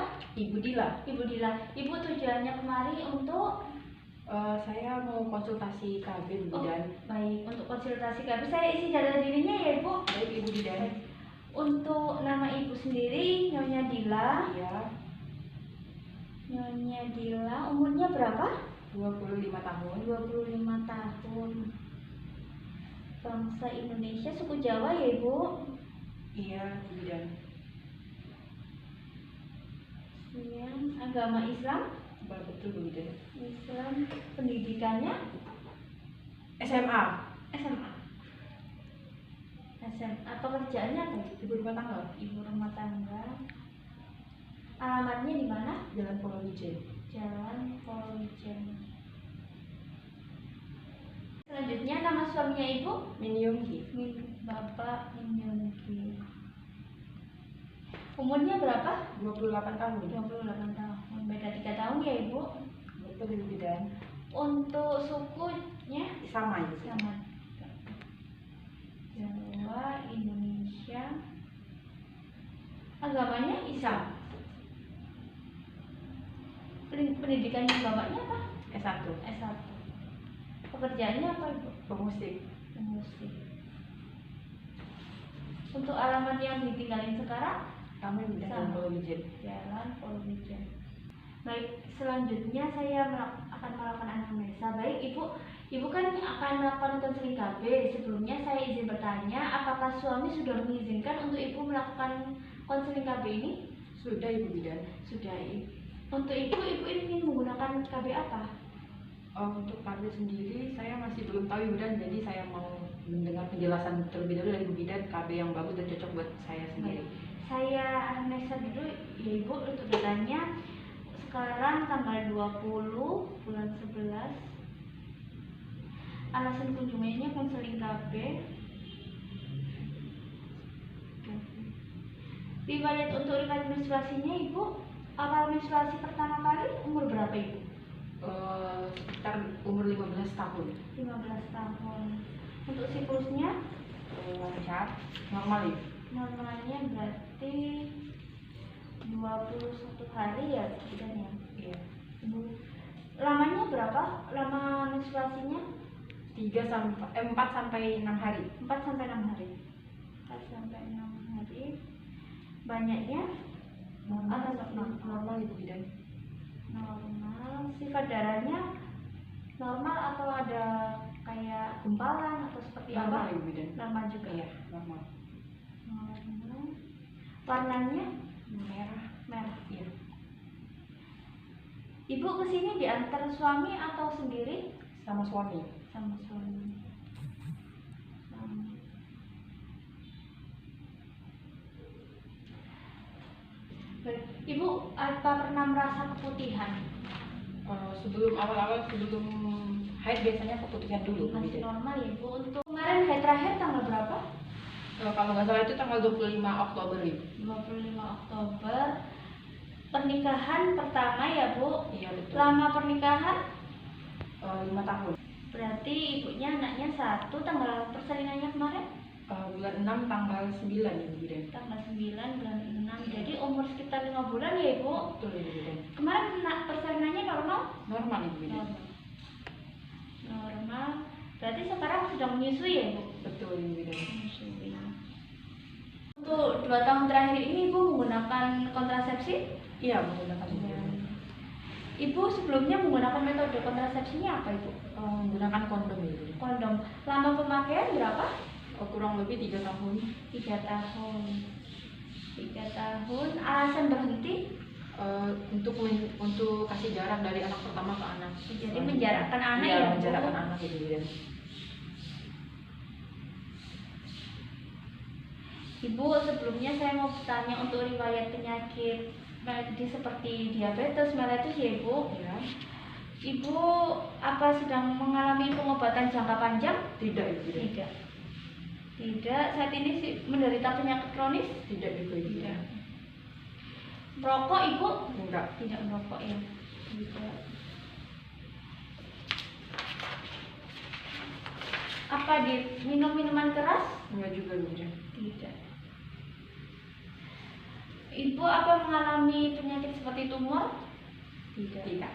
siapa? Ibu Dila. Ibu Dila. Ibu tujuannya kemari untuk Saya mau konsultasi KB Bu Bidan. Baik, untuk konsultasi KB saya isi data dirinya ya Ibu. Baik Ibu Bidan. Untuk nama Ibu sendiri Nyonya Dila. Iya. Nyonya Dila, umurnya berapa? 25 tahun. 25 tahun. Bangsa Indonesia, suku Jawa ya Ibu? Iya Bu Bidan. Yang agama Islam? Betul Bu Bidan. Islam. Pendidikannya? SMA. SMA. SMA. Pekerjaannya apa? Ibu rumah tangga. Ibu rumah tangga. Alamatnya di mana? Jalan Polowijen. Jalan Polowijen. Selanjutnya nama suaminya Ibu? Min Yonggi. Bapak Min Yonggi. Umurnya berapa? 28 tahun. 28 tahun. Beda 3 tahun ya Ibu? Betul Ibu Bidan. Untuk sukunya? Sama Ibu. Sama. Jawa, Indonesia. Agamanya Islam. Pendidikannya bapaknya apa? S1. S1. Pekerjaannya apa Ibu? Pemusik. Pemusik. Untuk alamat yang ditinggalin sekarang? Kami di Jalan Polowijen. Jalan Polowijen. Baik, selanjutnya saya akan melakukan anamnesa. Baik, Ibu kan akan melakukan konseling KB. Sebelumnya saya izin bertanya, apakah suami sudah mengizinkan untuk Ibu melakukan konseling KB ini? Sudah Ibu Bidan. Sudah. Untuk Ibu ingin menggunakan KB apa? Untuk KB sendiri saya masih belum tahu Ibu Bidan, jadi saya mau mendengar penjelasan terlebih dahulu dari Ibu Bidan KB yang bagus dan cocok buat saya sendiri. Saya anamnesa dulu ya Ibu untuk datanya. Sekarang tanggal 20 bulan 11. Alasan kunjungannya konseling KB. Riwayat untuk riwayat menstruasinya Ibu, awal menstruasi pertama kali umur berapa Ibu? Sekitar umur 15 tahun. 15 tahun. Untuk siklusnya? Lancar, normal Ibu. Normalnya berarti 21 hari ya Bidan ya? Iya. Ibu, lamanya berapa? Lama menstruasinya? 4 sampai 6 hari. 4 sampai 6 hari. 4 sampai 6 hari. Banyaknya? Normal Ibu Bidan. Normal. Sifat darahnya normal atau ada kayak gumpalan atau seperti Normal apa? Ibu Bidan. Normal juga. Iya, normal. Normal. Warnanya Merah. Iya. Ibu kesini diantar suami atau sendiri? Sama suami. Sama suami. Baik. Ibu apa pernah merasa keputihan? Sebelum haid biasanya keputihan dulu. Masih normal ya Ibu. Untuk kemarin haid terakhir tanggal berapa? Kalau nggak salah itu tanggal 25 Oktober Ibu. 25 Oktober. Pernikahan pertama ya Bu? Iya betul. Lama pernikahan? 5 tahun. Berarti ibunya anaknya 1. Tanggal persalinannya kemarin? Bulan 6 tanggal 9 Ibu Bidan. Tanggal 9 bulan 6. Jadi umur sekitar 5 bulan ya Ibu? Betul Ibu Bidan. Kemarin persalinannya normal? Normal Ibu Bidan. Normal. Berarti sekarang sedang menyusui ya Ibu? Betul Ibu Bidan. Menyusui. Untuk 2 tahun terakhir ini Ibu menggunakan kontrasepsi? Iya menggunakan Ibu Bidan. Ibu sebelumnya menggunakan metode kontrasepsinya apa Ibu? Menggunakan kondom Ibu Bidan. Kondom. Lama pemakaian berapa? Kurang lebih 3 tahun. 3 tahun. 3 tahun. Alasan berhenti? Untuk kasih jarak dari anak pertama ke anak. Jadi menjarakkan anak ya? Ya, menjarakkan anak Ibu Bidan. Ibu, sebelumnya saya mau bertanya untuk riwayat penyakit seperti diabetes, mellitus ya Ibu? Ya. Ibu apa sedang mengalami pengobatan jangka panjang? Tidak Ibu Bidan. Tidak. Tidak. Saat ini menderita penyakit kronis? Tidak juga Ibu Bidan. Merokok Ibu? Enggak. Tidak merokok ya. Tidak. Apa minum minuman keras? Enggak juga Ibu Bidan. Tidak. Ibu apa mengalami penyakit seperti tumor? Tidak.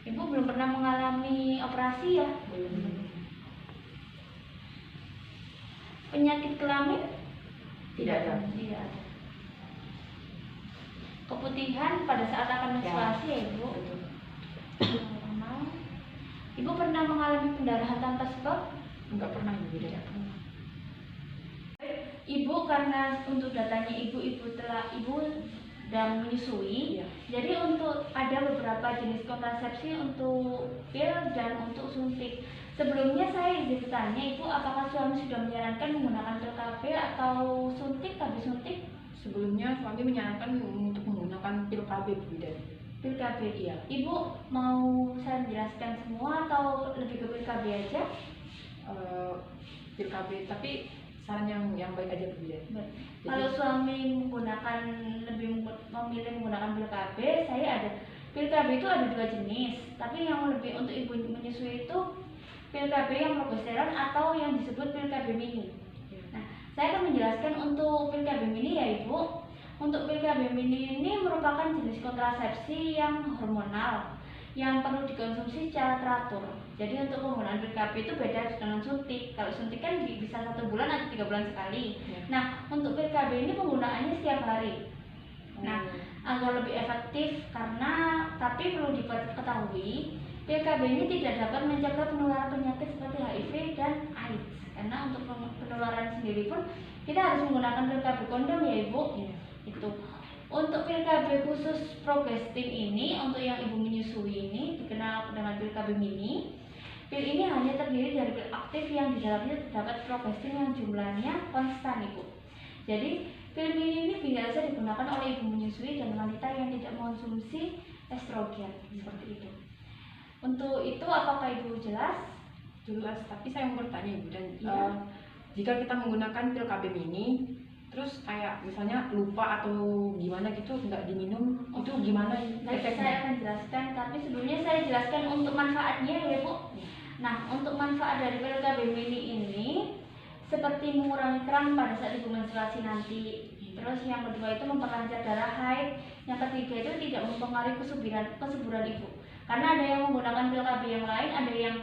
Ibu belum pernah mengalami operasi ya? Belum. Penyakit kelamin? Tidak ada. Tidak ada. Keputihan pada saat akan menstruasi ya Ibu? Betul. Normal. Ibu pernah mengalami pendarahan tanpa sebab? Enggak pernah Ibu bidan. Ibu karena untuk datanya ibu sedang menyusui, Iya. jadi untuk ada beberapa jenis kontrasepsi untuk pil dan untuk suntik. Sebelumnya saya izin bertanya Ibu, apakah suami sudah menyarankan menggunakan pil KB atau suntik, KB suntik? Sebelumnya suami menyarankan untuk menggunakan pil KB Bu bidan. Pil KB. Iya. Ibu mau saya menjelaskan semua atau lebih ke pil KB aja? Pil KB, tapi saran yang baik aja Bu bidan. Baik. Kalau suami lebih memilih menggunakan pil KB, saya ada pil KB itu ada 2 jenis, tapi yang lebih untuk ibu menyusui itu pil KB yang progesteron atau yang disebut pil KB mini. Nah, saya akan menjelaskan untuk pil KB mini ya Ibu. Untuk pil KB mini ini merupakan jenis kontrasepsi yang hormonal yang perlu dikonsumsi secara teratur. Jadi untuk penggunaan pil KB itu beda dengan suntik. Kalau suntik kan bisa 1 bulan atau 3 bulan sekali. Nah, untuk pil KB ini penggunaannya setiap hari. Nah, agar lebih efektif tapi perlu diketahui, pil KB ini tidak dapat mencegah penularan penyakit seperti HIV dan AIDS. Karena untuk penularan sendiri pun kita harus menggunakan pil KB kondom ya Ibu. Itu. Untuk pil KB khusus progestin ini, untuk yang ibu menyusui ini dikenal dengan pil KB mini. Pil ini hanya terdiri dari pil aktif yang di dalamnya terdapat progestin yang jumlahnya konstan Ibu. Jadi pil mini ini biasa digunakan oleh ibu menyusui dan wanita yang tidak mengonsumsi estrogen seperti itu. Untuk itu apakah Ibu jelas? Jelas, tapi saya mau bertanya Ibu dan jika kita menggunakan pil KB mini, terus kayak misalnya lupa atau gimana gitu nggak diminum, itu gimana Baik, saya efeknya? akan jelaskan, tapi sebelumnya saya jelaskan untuk manfaatnya ya Bu. Nah, untuk manfaat dari pil KB mini ini seperti mengurangi kram pada saat ibu menstruasi nanti. Terus yang kedua itu memperlancar darah haid. Yang ketiga itu tidak mempengaruhi kesuburan ibu. Karena ada yang menggunakan pil KB yang lain, ada yang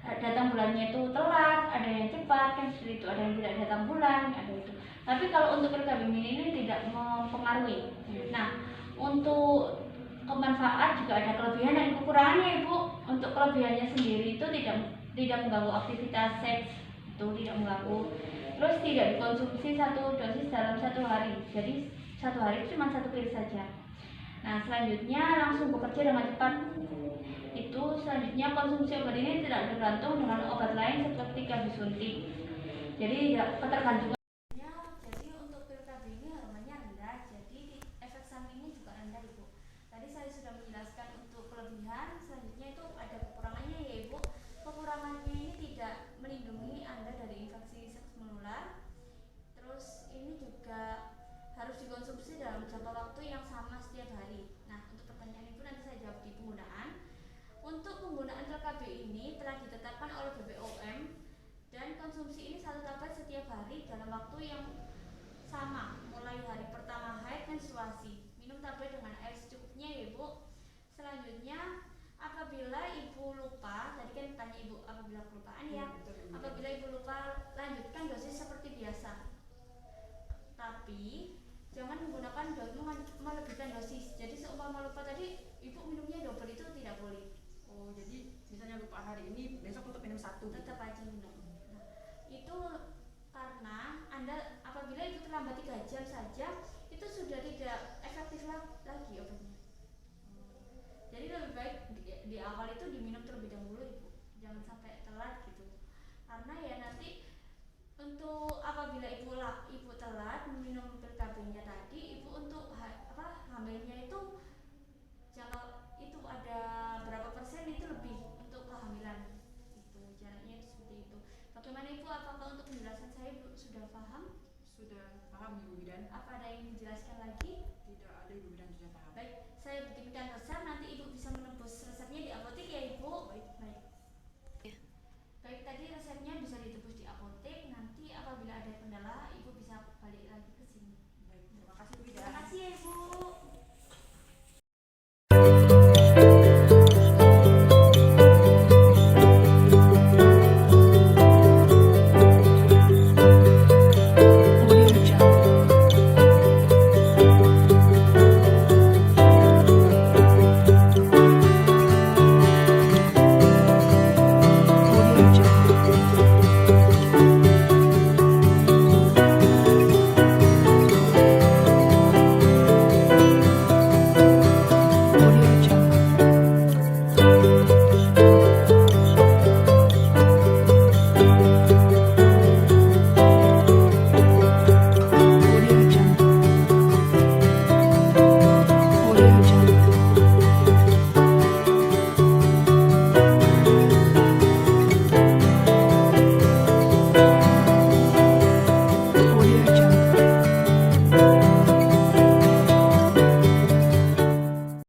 datang bulannya itu telat, ada yang cepat kan seperti itu, ada yang tidak datang bulan, ada itu. Tapi kalau untuk pil KB mini ini tidak mempengaruhi. Nah, untuk kemanfaat juga ada kelebihan dan kekurangannya Ibu. Untuk kelebihannya sendiri itu tidak mengganggu aktivitas seks, itu tidak mengganggu. Terus tidak dikonsumsi 1 dosis dalam 1 hari. Jadi 1 hari cuma 1 pil saja. Nah, selanjutnya langsung bekerja dengan cepat. Itu selanjutnya konsumsi obat ini tidak bergantung dengan obat lain seperti KB suntik. Jadi tidak ketergantungan. Jadi untuk pil KB ini hormonnya rendah, jadi efek sampingnya juga rendah Ibu. Tadi saya sudah menjelaskan untuk kelebihan, selanjutnya itu ada kekurangannya ya Ibu. Kekurangannya ini tidak melindungi Anda dari infeksi seks menular. Terus ini juga harus dikonsumsi dalam jangka waktu yang sama setiap hari. Nah, untuk pertanyaan Ibu nanti saya jawab di penggunaan. Untuk penggunaan pil KB ini telah ditetapkan oleh BPOM dan konsumsi ini 1 tablet setiap hari dalam waktu yang sama, mulai hari pertama haid menstruasi. Minum tablet dengan air secukupnya ya Ibu. Selanjutnya apabila Ibu lupa, tadi kan tanya Ibu apabila kelupaan ya. Apabila Ibu lupa, lanjutkan dosis seperti biasa. Tapi jangan melebihkan dosis. Jadi seumpama lupa tadi Ibu minumnya double itu tidak boleh. Oh, jadi misalnya lupa hari ini, besok untuk minum 1. Tetap aja minum. Nah, itu karena Anda apabila Ibu terlambat 3 jam saja, itu sudah tidak efektif lagi obatnya. Jadi lebih baik di awal itu diminum terlebih dahulu Ibu. Jangan sampai telat gitu. Karena ya nanti untuk apabila ibu telat meminum pil KB-nya tadi, Ibu untuk hamilnya itu itu ada berapa persen itu lebih untuk kehamilan itu jaraknya itu seperti itu. Bagaimana Ibu, apakah untuk penjelasan saya Ibu sudah paham? Sudah paham Ibu bidan. Apa ada yang dijelaskan lagi? Tidak ada Ibu bidan, sudah paham. Baik, saya bikinkan